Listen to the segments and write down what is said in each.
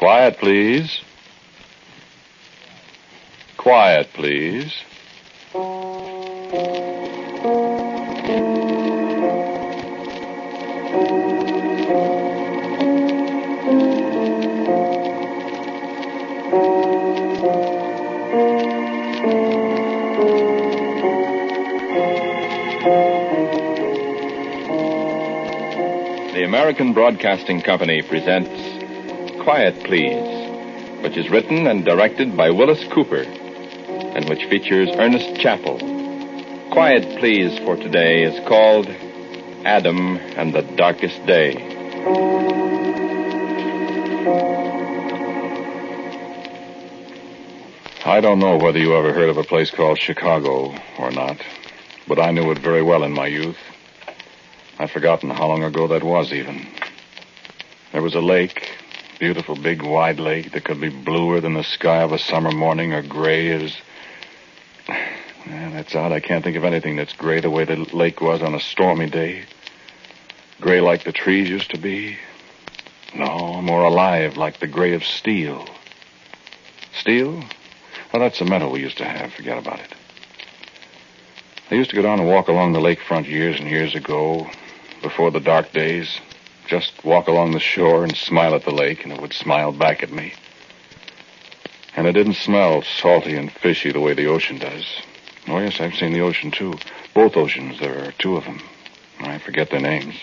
Quiet, please. Quiet, please. The American Broadcasting Company presents Quiet, Please, which is written and directed by Willis Cooper, and which features Ernest Chappell. Quiet, Please for today is called Adam and the Darkest Day. I don't know whether you ever heard of a place called Chicago or not, but I knew it very well in my youth. I've forgotten how long ago that was, even. There was a lake, beautiful big wide lake that could be bluer than the sky of a summer morning or gray as... That's odd. I can't think of anything that's gray the way the lake was on a stormy day. Gray like the trees used to be. No, more alive like the gray of steel. Steel? Well, that's the metal we used to have. Forget about it. I used to go down and walk along the lakefront years and years ago, before the dark days. Just walk along the shore and smile at the lake, and it would smile back at me. And it didn't smell salty and fishy the way the ocean does. Oh, yes, I've seen the ocean, too. Both oceans. There are two of them. I forget their names.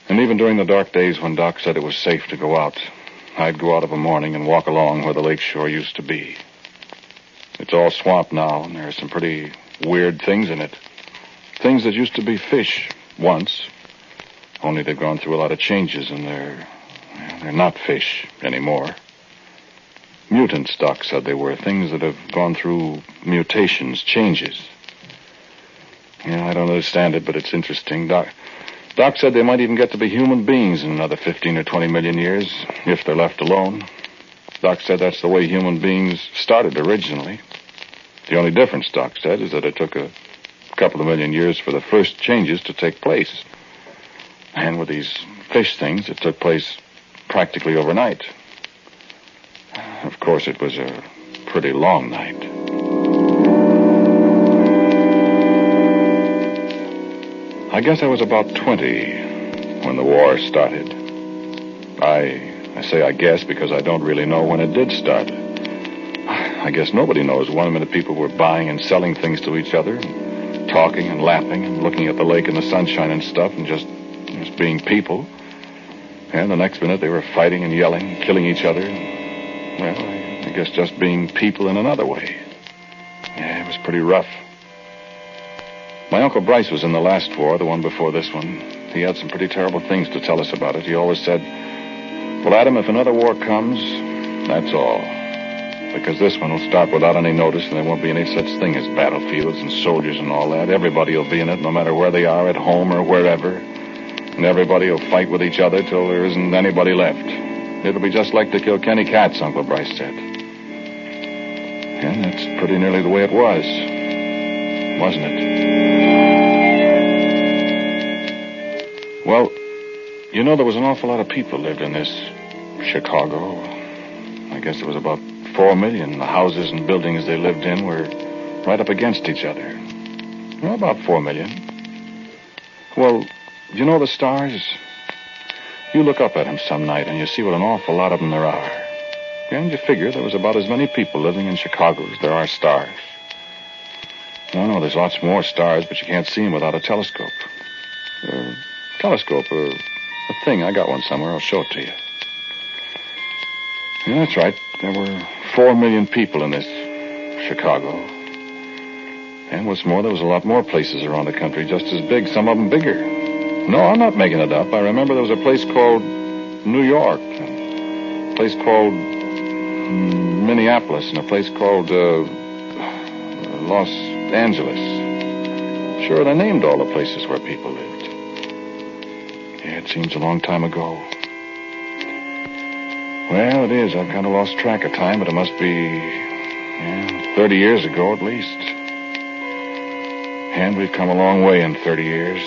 And even during the dark days when Doc said it was safe to go out, I'd go out of a morning and walk along where the lake shore used to be. It's all swamp now, and there are some pretty weird things in it. Things that used to be fish once, only they've gone through a lot of changes, and they're not fish anymore. Mutants, Doc said they were. Things that have gone through mutations, changes. Yeah, I don't understand it, but it's interesting. Doc said they might even get to be human beings in another 15 or 20 million years, if they're left alone. Doc said that's the way human beings started originally. The only difference, Doc said, is that it took a couple of million years for the first changes to take place. And with these fish things, it took place practically overnight. Of course, it was a pretty long night. I guess I was about 20 when the war started. I say I guess because I don't really know when it did start. I guess nobody knows. One minute people were buying and selling things to each other, and talking and laughing and looking at the lake in the sunshine and stuff, and just being people. And the next minute they were fighting and yelling and killing each other. Well, I guess just being people in another way. Yeah, it was pretty rough. My Uncle Bryce was in the last war, the one before this one. He had some pretty terrible things to tell us about it. He always said, "Well, Adam, if another war comes, that's all. Because this one will start without any notice, and there won't be any such thing as battlefields and soldiers and all that. Everybody will be in it, no matter where they are, at home or wherever. And everybody will fight with each other till there isn't anybody left. It'll be just like the Kilkenny Cats," Uncle Bryce said. And that's pretty nearly the way it was, wasn't it? Well, you know, there was an awful lot of people lived in this Chicago. I guess there was about 4 million. The houses and buildings they lived in were right up against each other. Well, about 4 million. Well, you know the stars? You look up at them some night and you see what an awful lot of them there are. And you figure there was about as many people living in Chicago as there are stars. No, there's lots more stars, but you can't see them without a telescope. A thing. I got one somewhere. I'll show it to you. Yeah, that's right. There were 4 million people in this Chicago. And what's more, there was a lot more places around the country just as big, some of them bigger. No, I'm not making it up. I remember there was a place called New York, and a place called Minneapolis, and a place called Los Angeles. Sure, they named all the places where people lived. Yeah, it seems a long time ago. Well, it is. I've kind of lost track of time, but it must be 30 years ago at least. And we've come a long way in 30 years.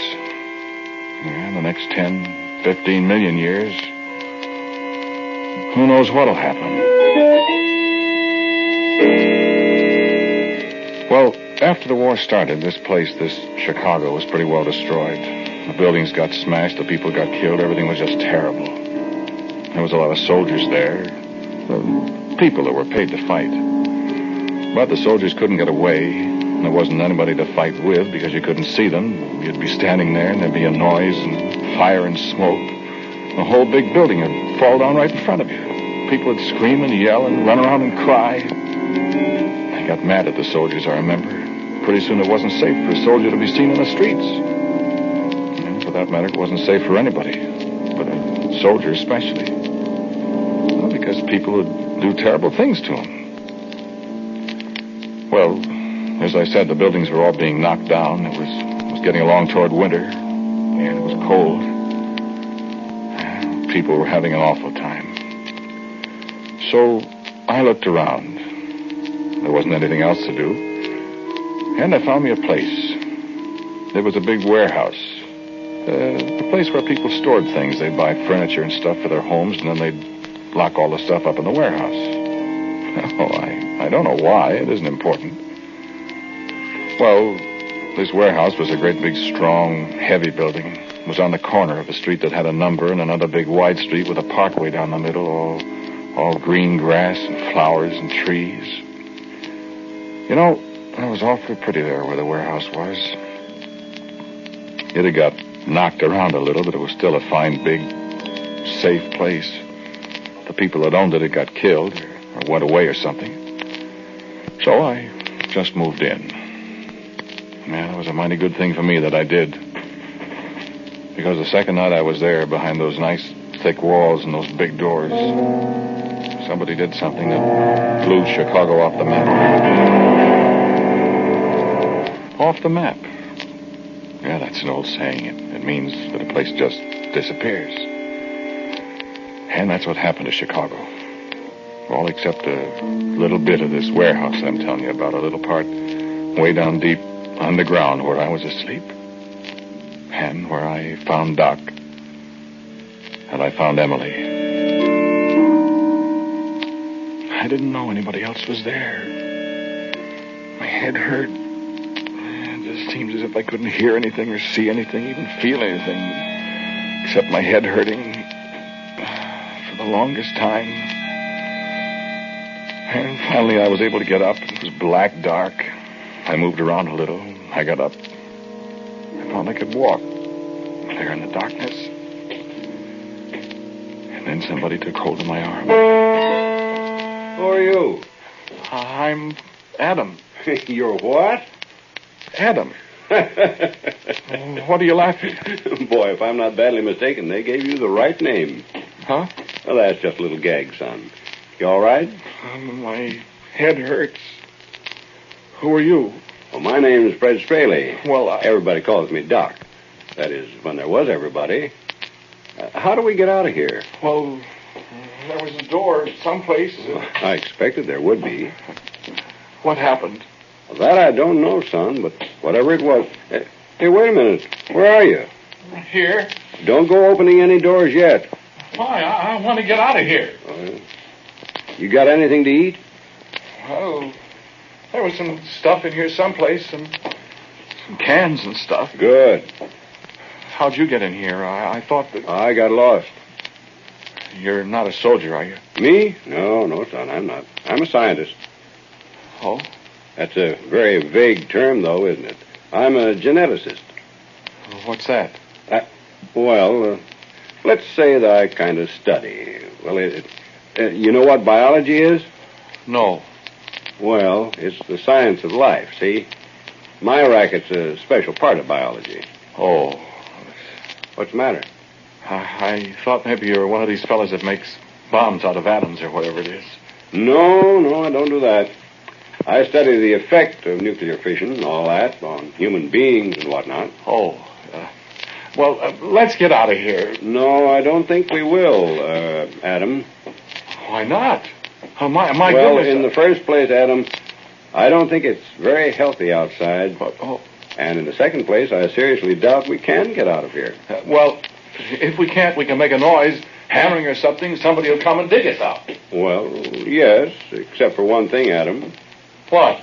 Yeah, the next 10, 15 million years, who knows what'll happen. Well, after the war started, this Chicago, was pretty well destroyed. The buildings got smashed, the people got killed, everything was just terrible. There was a lot of soldiers there, people that were paid to fight. But the soldiers couldn't get away. There wasn't anybody to fight with because you couldn't see them. You'd be standing there and there'd be a noise and fire and smoke. The whole big building would fall down right in front of you. People would scream and yell and run around and cry. I got mad at the soldiers, I remember. Pretty soon it wasn't safe for a soldier to be seen in the streets. And for that matter, it wasn't safe for anybody, but a soldier especially. Well, because people would do terrible things to him. Well, as I said, the buildings were all being knocked down. It was getting along toward winter, and it was cold. People were having an awful time. So I looked around. There wasn't anything else to do. And I found me a place. There was a big warehouse. A place where people stored things. They'd buy furniture and stuff for their homes, and then they'd lock all the stuff up in the warehouse. Oh, I don't know why. It isn't important. Well, this warehouse was a great big, strong, heavy building. It was on the corner of a street that had a number and another big wide street with a parkway down the middle, all green grass and flowers and trees. You know, it was awfully pretty there where the warehouse was. It had got knocked around a little, but it was still a fine, big, safe place. The people that owned it had got killed or went away or something. So I just moved in. Man, it was a mighty good thing for me that I did. Because the second night I was there behind those nice thick walls and those big doors, somebody did something that blew Chicago off the map. Off the map. Yeah, that's an old saying. It means that a place just disappears. And that's what happened to Chicago. All except a little bit of this warehouse I'm telling you about, a little part way down deep underground where I was asleep. And where I found Doc. And I found Emily. I didn't know anybody else was there. My head hurt. It just seemed as if I couldn't hear anything or see anything, even feel anything, except my head hurting for the longest time. And finally I was able to get up. It was black dark. I moved around a little. I got up. I found I could walk there in the darkness. And then somebody took hold of my arm. Who are you? I'm Adam. You're what? Adam. What are you laughing at? Boy, if I'm not badly mistaken, they gave you the right name. Huh? Well, that's just a little gag, son. You all right? My head hurts. Who are you? Well, my name's Fred Straley. Well, Everybody calls me Doc. That is, when there was everybody. How do we get out of here? Well, there was a door someplace. I expected there would be. What happened? Well, that I don't know, son, but whatever it was... Hey, wait a minute. Where are you? Here. Don't go opening any doors yet. Why? I want to get out of here. You got anything to eat? Well, there was some stuff in here someplace, some cans and stuff. Good. How'd you get in here? I thought that... I got lost. You're not a soldier, are you? Me? No, son, I'm not. I'm a scientist. Oh? That's a very vague term, though, isn't it? I'm a geneticist. What's that? Let's say that I kind of study. Well, you know what biology is? No. Well, it's the science of life, see? My racket's a special part of biology. Oh. What's the matter? I thought maybe you were one of these fellas that makes bombs out of atoms or whatever it is. No, I don't do that. I study the effect of nuclear fission and all that on human beings and whatnot. Oh. Let's get out of here. No, I don't think we will, Adam. Why not? My well, goodness. In the first place, Adam, I don't think it's very healthy outside. And in the second place, I seriously doubt we can get out of here. If we can't, we can make a noise hammering or something, somebody will come and dig us out. Well, yes, except for one thing, Adam. What?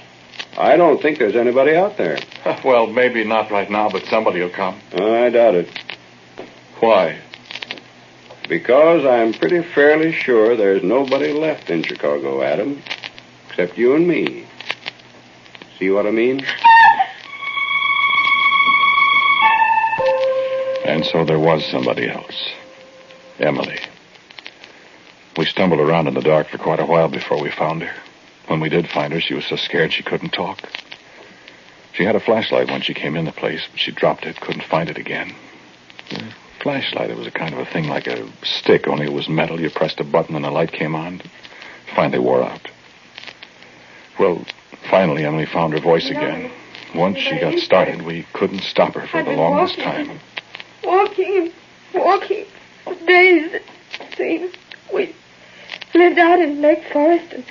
I don't think there's anybody out there. Well, maybe not right now, but somebody will come. I doubt it. Why? Because I'm pretty fairly sure there's nobody left in Chicago, Adam, except you and me. See what I mean? And so there was somebody else. Emily. We stumbled around in the dark for quite a while before we found her. When we did find her, she was so scared she couldn't talk. She had a flashlight when she came in the place, but she dropped it, couldn't find it again. The flashlight, it was a kind of a thing like a stick, only it was metal. You pressed a button and the light came on. Finally wore out. Well, finally, Emily found her voice again. Once she got started, we couldn't stop her for the longest time. Walking for days, it seems. We lived out in Lake Forest, and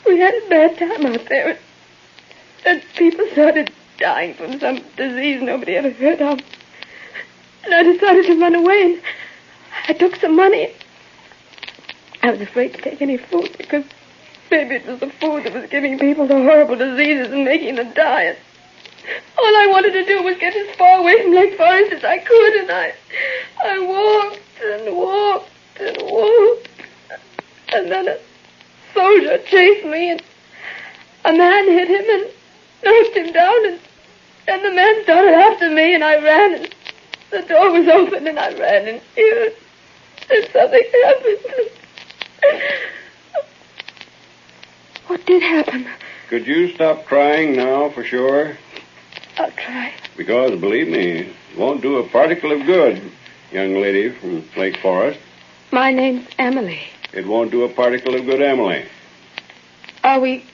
we had a bad time out there. And people started dying from some disease nobody ever heard of. And I decided to run away, and I took some money. I was afraid to take any food, because maybe it was the food that was giving people the horrible diseases and making them die. And all I wanted to do was get as far away from Lake Forest as I could, and I walked and walked and walked. And then a soldier chased me, and a man hit him and knocked him down, and the man started after me, and I ran, and the door was open, and I ran in here, and something happened. What did happen? Could you stop crying now for sure? I'll try. Because, believe me, it won't do a particle of good, young lady from Lake Forest. My name's Emily. It won't do a particle of good, Emily. Are we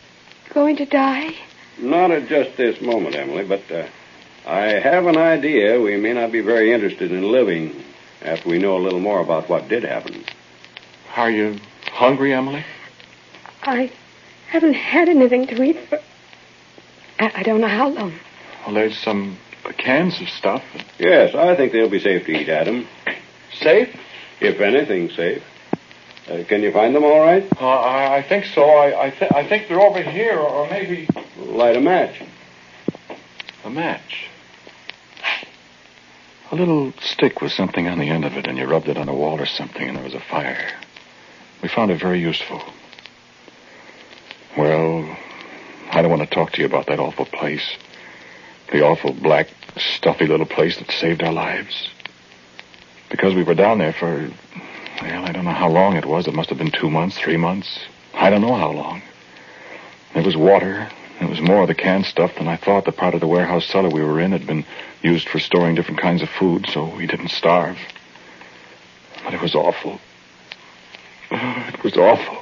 going to die? Not at just this moment, Emily, but I have an idea we may not be very interested in living after we know a little more about what did happen. Are you hungry, Emily? I haven't had anything to eat for... I don't know how long. Well, there's some cans of stuff. Yes, I think they'll be safe to eat, Adam. Safe? If anything, safe. Can you find them all right? I think so. I think they're over here, or maybe... Light a match. A match. A little stick with something on the end of it, and you rubbed it on a wall or something, and there was a fire. We found it very useful. Well, I don't want to talk to you about that awful place. The awful, black, stuffy little place that saved our lives. Because we were down there for, well, I don't know how long it was. It must have been 2 months, 3 months. I don't know how long. There was water. There was more of the canned stuff than I thought. The part of the warehouse cellar we were in had been used for storing different kinds of food, so we didn't starve. But it was awful. It was awful.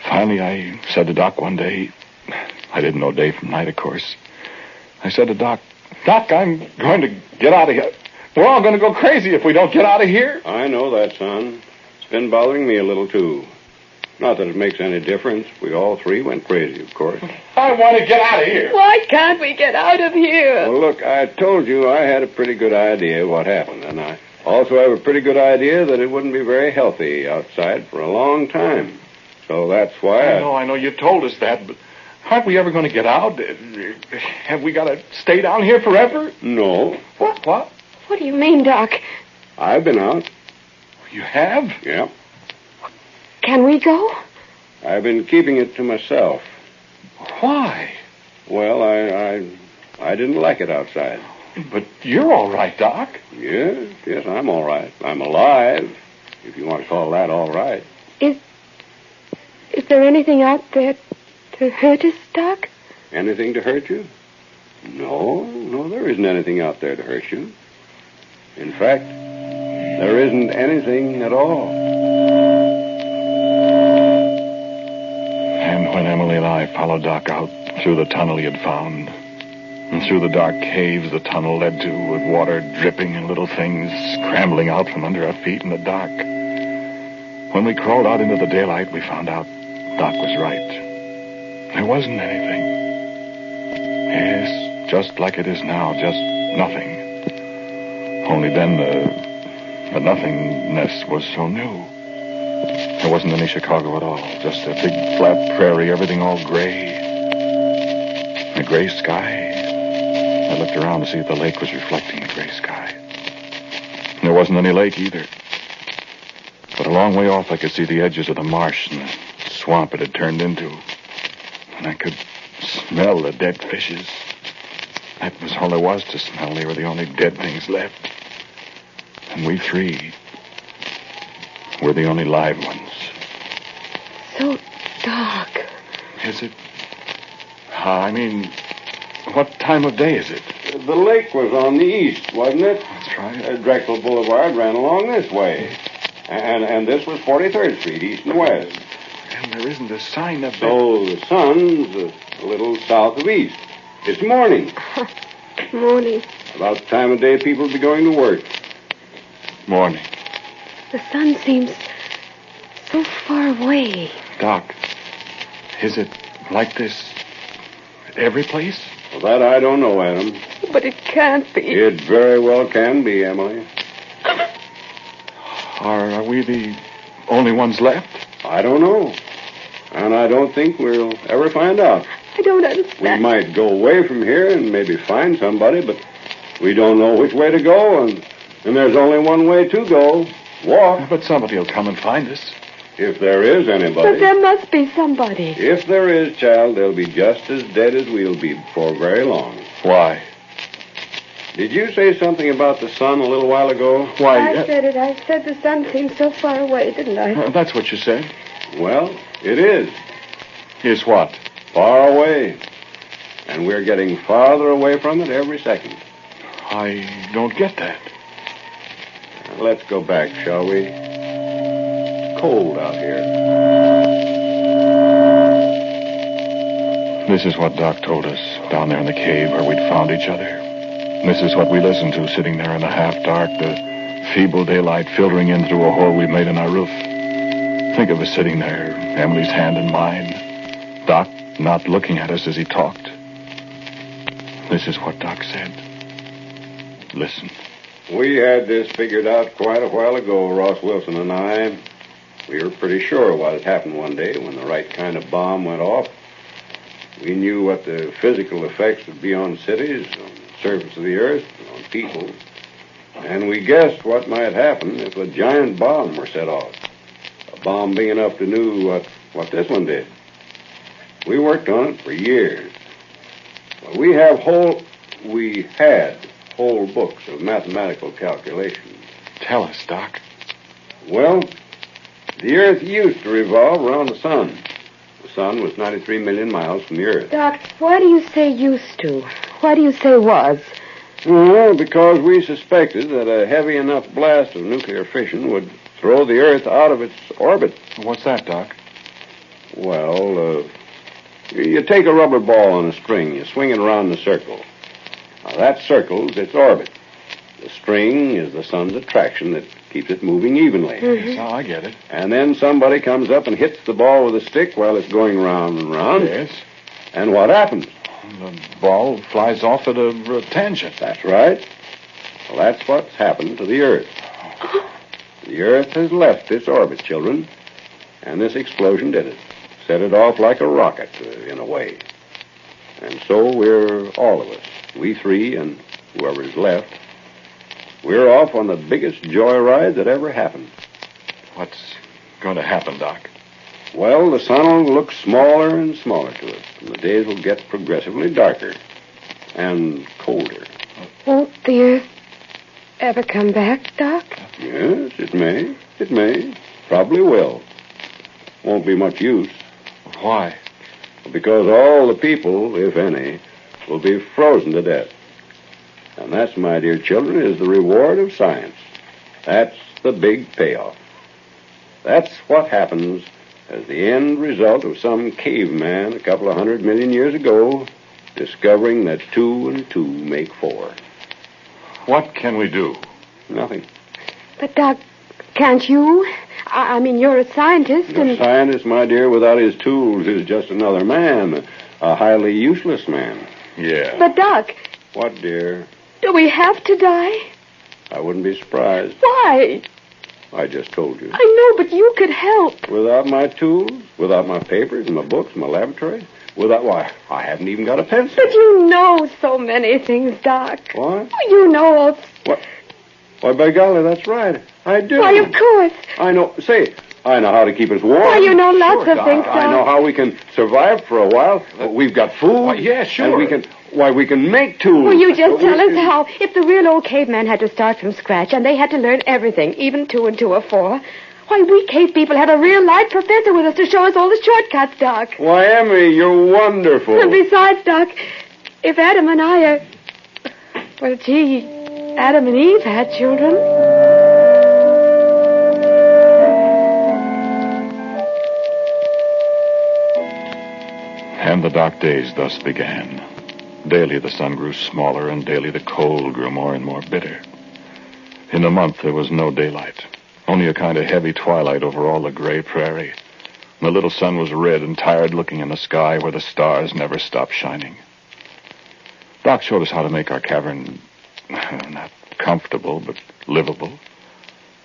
Finally, I said to Doc one day, I didn't know day from night, of course. I said to Doc, I'm going to get out of here. We're all going to go crazy if we don't get out of here. I know that, son. It's been bothering me a little, too. Not that it makes any difference. We all three went crazy, of course. I want to get out of here. Why can't we get out of here? Well, look, I told you I had a pretty good idea what happened, and I also have a pretty good idea that it wouldn't be very healthy outside for a long time. So that's why I know. You told us that, but aren't we ever going to get out? Have we got to stay down here forever? No. What? What do you mean, Doc? I've been out. You have? Yeah. Can we go? I've been keeping it to myself. Why? Well, I didn't like it outside. But you're all right, Doc. Yes, I'm all right. I'm alive, if you want to call that all right. Is there anything out there to hurt us, Doc? Anything to hurt you? No, there isn't anything out there to hurt you. In fact, there isn't anything at all. And when Emily and I followed Doc out through the tunnel he had found, and through the dark caves the tunnel led to, with water dripping and little things scrambling out from under our feet in the dark, when we crawled out into the daylight, we found out Doc was right. There wasn't anything. Yes, just like it is now, just nothing. Only then The nothingness was so new. There wasn't any Chicago at all. Just a big flat prairie, everything all gray. A gray sky. I looked around to see if the lake was reflecting the gray sky. There wasn't any lake either. But a long way off, I could see the edges of the marsh and the swamp it had turned into. And I could smell the dead fishes. That was all there was to smell. They were the only dead things left. And we three were the only live ones. So dark. Is it? I mean, what time of day is it? The lake was on the east, wasn't it? That's right. Drexel Boulevard ran along this way. And this was 43rd Street, east and west. And there isn't a sign of So the sun's a little south of east. It's morning. Morning. About the time of day people be going to work. Morning. The sun seems so far away. Doc, is it like this every place? Well, that I don't know, Adam. But it can't be. It very well can be, Emily. Are we the only ones left? I don't know. And I don't think we'll ever find out. I don't We understand. might go away from here and maybe find somebody, but we don't know which way to go, and there's only one way to go. Walk, But somebody will come and find us. if there is But anybody. there must be somebody. If there is, child, they'll be just as dead as we'll be before very long. Why? Did you say something about the sun a little while ago? Why? I said it. I said the sun seemed so far away, didn't I? That's what you said. Well, it is. Is what? Far away. And we're getting farther away from it every second. I don't get that. Let's go back, shall we? Cold out here. This is what Doc told us down there in the cave where we'd found each other. This is what we listened to sitting there in the half-dark, the feeble daylight filtering in through a hole we made in our roof. Think of us sitting there, Emily's hand in mine. Doc not looking at us as he talked. This is what Doc said. Listen. We had this figured out quite a while ago, Ross Wilson and I. We were pretty sure what had happened one day when the right kind of bomb went off. We knew what the physical effects would be on cities, on the surface of the earth, on people. And we guessed what might happen if a giant bomb were set off. A bomb big enough to do what this one did. We worked on it for years. We had whole books of mathematical calculations. Tell us, Doc. Well, the Earth used to revolve around the sun. The sun was 93 million miles from the Earth. Doc, why do you say used to? Why do you say was? Well, because we suspected that a heavy enough blast of nuclear fission would throw the Earth out of its orbit. What's that, Doc? Well, you take a rubber ball on a string, you swing it around in a circle. Now, that circles its orbit. The string is the sun's attraction that keeps it moving evenly. Yes, I get it. And then somebody comes up and hits the ball with a stick while it's going round and round. Yes. And what happens? The ball flies off at a tangent. That's right. Well, that's what's happened to the Earth. The Earth has left its orbit, children. And this explosion did it. Set it off like a rocket, in a way. And so we're all of us, we three and whoever's left, we're off on the biggest joyride that ever happened. What's going to happen, Doc? Well, the sun will look smaller and smaller to us, and the days will get progressively darker and colder. Won't the Earth ever come back, Doc? Yes, it may. It may. Probably will. Won't be much use. Why? Because all the people, if any, will be frozen to death. And that's, my dear children, is the reward of science. That's the big payoff. That's what happens as the end result of some caveman a couple of 100 million years ago discovering that 2 and 2 make 4. What can we do? Nothing. But, Doc, can't you? I mean, you're a scientist, A and... scientist, my dear, without his tools is just another man, a highly useless man. Yeah. But, Doc, What, dear? do we have to die? I wouldn't be surprised. Why? I just told you. I know, but you could help. Without my tools, without my papers and my books, my laboratory, why, I haven't even got a pencil. But you know so many things, Doc. What? You know all... What? Why, by golly, that's right. I do. Why, of course. I know. Say, I know how to keep us warm. Why, you know lots Sure, of things, Doc. I know how we can survive for a while. We've got food. Why, yeah, sure. And we can make tools. Well, you just tell us how. If the real old caveman had to start from scratch and they had to learn everything, even 2 and 2 are 4, why, we cave people have a real live professor with us to show us all the shortcuts, Doc. Why, Emmy, you're wonderful. And besides, Doc, if Adam and I are... Well, gee, Adam and Eve had children. And the dark days thus began. Daily the sun grew smaller, and daily the cold grew more and more bitter. In a month there was no daylight, only a kind of heavy twilight over all the gray prairie. And the little sun was red and tired looking in the sky where the stars never stopped shining. Doc showed us how to make our cavern not comfortable, but livable.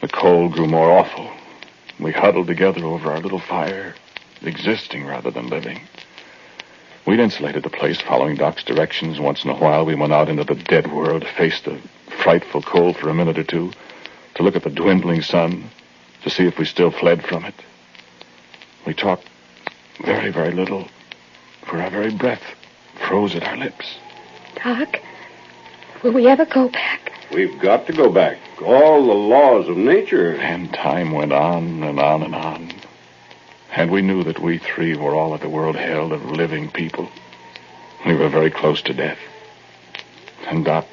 The cold grew more awful. We huddled together over our little fire, existing rather than living. We'd insulated the place, following Doc's directions. Once in a while, we went out into the dead world, faced the frightful cold for a minute or two, to look at the dwindling sun, to see if we still fled from it. We talked very, very little, for our very breath froze at our lips. Doc, will we ever go back? We've got to go back. All the laws of nature. And time went on and on and on. And we knew that we three were all that the world held of living people. We were very close to death. And Doc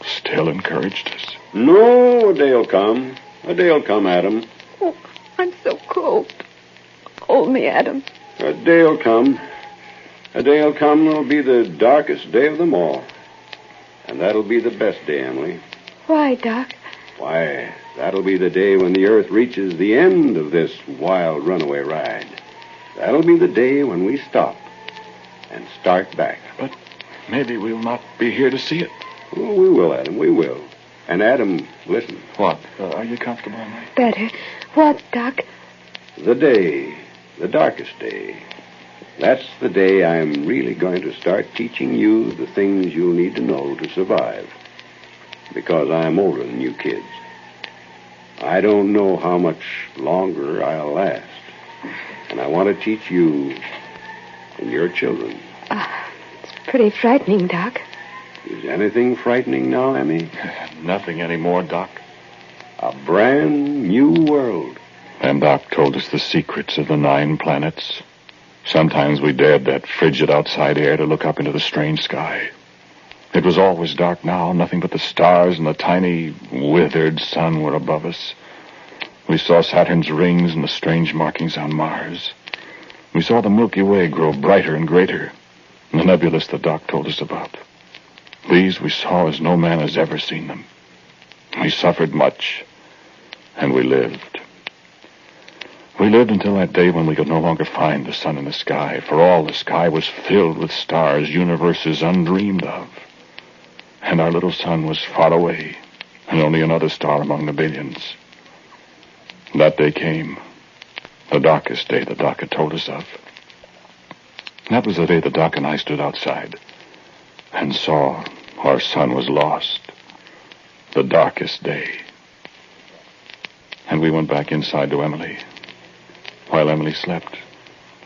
still encouraged us. No, a day'll come. A day'll come, Adam. Oh, I'm so cold. Hold me, Adam. A day'll come. A day'll come that'll be the darkest day of them all. And that'll be the best day, Emily. Why, Doc? Why, that'll be the day when the earth reaches the end of this wild runaway ride. That'll be the day when we stop and start back. But maybe we'll not be here to see it. Oh, we will, Adam, we will. And Adam, listen. What? Are you comfortable, Emily? Better. What, Doc? The day, the darkest day. That's the day I'm really going to start teaching you the things you'll need to know to survive. Because I'm older than you kids. I don't know how much longer I'll last. And I want to teach you and your children. It's pretty frightening, Doc. Is anything frightening now, Emmy? Nothing anymore, Doc. A brand new world. And Doc told us the secrets of the 9 planets. Sometimes we dared that frigid outside air to look up into the strange sky. It was always dark now. Nothing but the stars and the tiny, withered sun were above us. We saw Saturn's rings and the strange markings on Mars. We saw the Milky Way grow brighter and greater, and the nebulous the Doc told us about. These we saw as no man has ever seen them. We suffered much, and we lived. We lived until that day when we could no longer find the sun in the sky, for all the sky was filled with stars, universes undreamed of. And our little sun was far away, and only another star among the billions. That day came, the darkest day the Doc had told us of. That was the day the Doc and I stood outside and saw our sun was lost. The darkest day. And we went back inside to Emily. While Emily slept,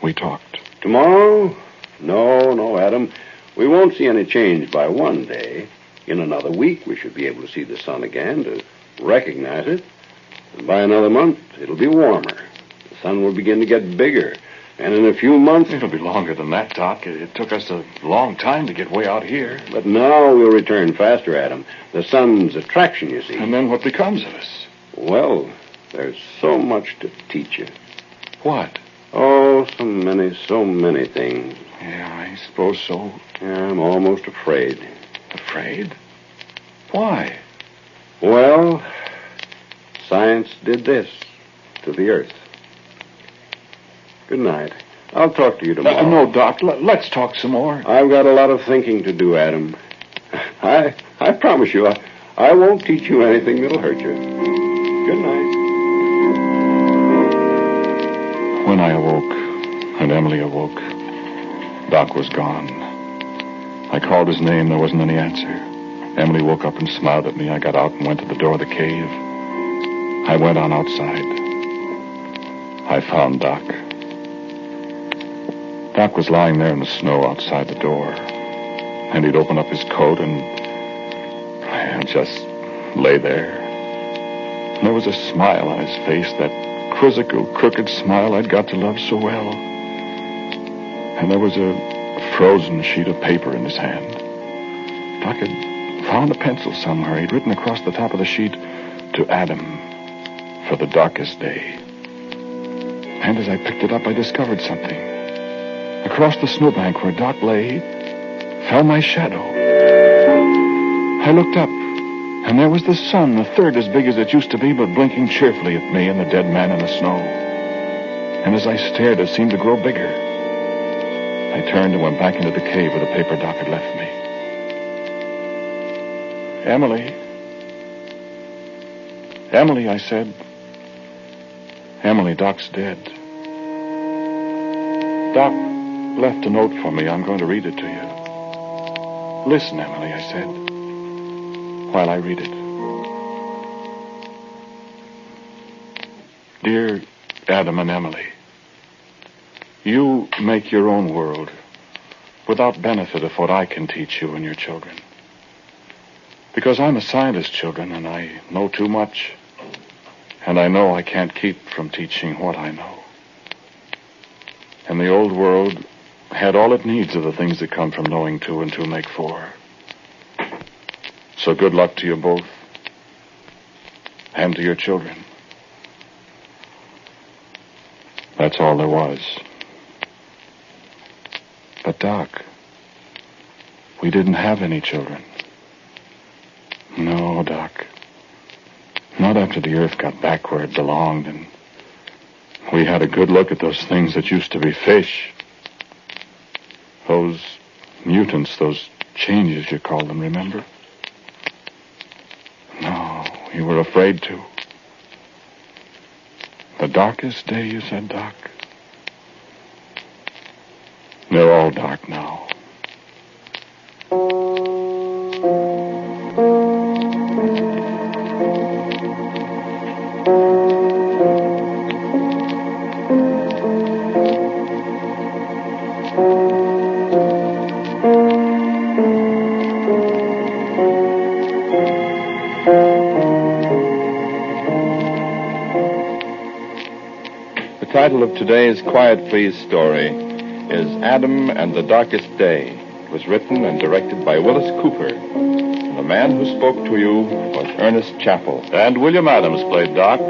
we talked. Tomorrow? No, Adam. We won't see any change by one day. In another week, we should be able to see the sun again, to recognize it. And by another month, it'll be warmer. The sun will begin to get bigger. And in a few months... It'll be longer than that, Doc. It took us a long time to get way out here. But now we'll return faster, Adam. The sun's attraction, you see. And then what becomes of us? Well, there's so much to teach you. What? Oh, so many things. Yeah, I suppose so. Yeah, I'm almost afraid. Afraid? Why? Well, science did this to the earth. Good night. I'll talk to you tomorrow. No, Doc. Let's talk some more. I've got a lot of thinking to do, Adam. I promise you, I won't teach you anything that'll hurt you. Good night. When I awoke, and Emily awoke, Doc was gone. I called his name. There wasn't any answer. Emily woke up and smiled at me. I got out and went to the door of the cave. I went on outside. I found Doc. Doc was lying there in the snow outside the door. And he'd opened up his coat and just lay there. And there was a smile on his face, that quizzical, crooked smile I'd got to love so well. And there was a frozen sheet of paper in his hand. Doc had found a pencil somewhere. He'd written across the top of the sheet, "To Adam, for the darkest day." And as I picked it up, I discovered something. Across the snowbank where Doc lay, fell my shadow. I looked up, and there was the sun, a third as big as it used to be, but blinking cheerfully at me and the dead man in the snow. And as I stared, it seemed to grow bigger. I turned and went back into the cave where the paper Doc had left me. "Emily. Emily," I said. "Emily, Doc's dead." Doc left a note for me. I'm going to read it to you. "Listen, Emily," I said, while I read it. "Dear Adam and Emily, you make your own world without benefit of what I can teach you and your children. Because I'm a scientist, children, and I know too much. And I know I can't keep from teaching what I know. And the old world had all it needs of the things that come from knowing two and two make four. So good luck to you both, and to your children." That's all there was. But, Doc, we didn't have any children. No, Doc. Not after the Earth got back where it belonged, and we had a good look at those things that used to be fish. Those mutants, those changes you called them, remember? No, we were afraid to. The darkest day, you said, Doc? They're all dark now. The title of today's Quiet Please story is Adam and the Darkest Day. It was written and directed by Willis Cooper. And the man who spoke to you was Ernest Chappell. And William Adams played Doc.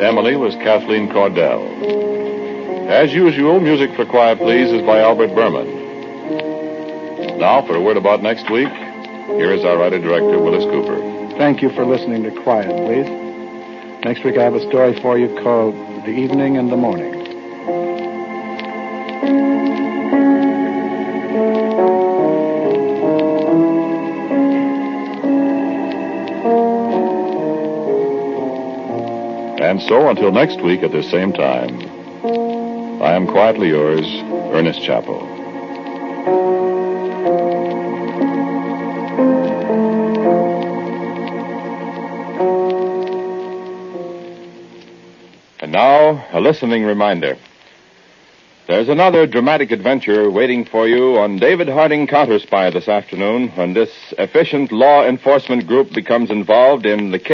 Emily was Kathleen Cordell. As usual, music for Quiet Please is by Albert Berman. Now, for a word about next week, here is our writer-director, Willis Cooper. Thank you for listening to Quiet Please. Next week I have a story for you called The Evening and the Morning. And so, until next week at this same time, I am quietly yours, Ernest Chappell. And now, a listening reminder. There's another dramatic adventure waiting for you on David Harding Counter Spy this afternoon when this efficient law enforcement group becomes involved in the case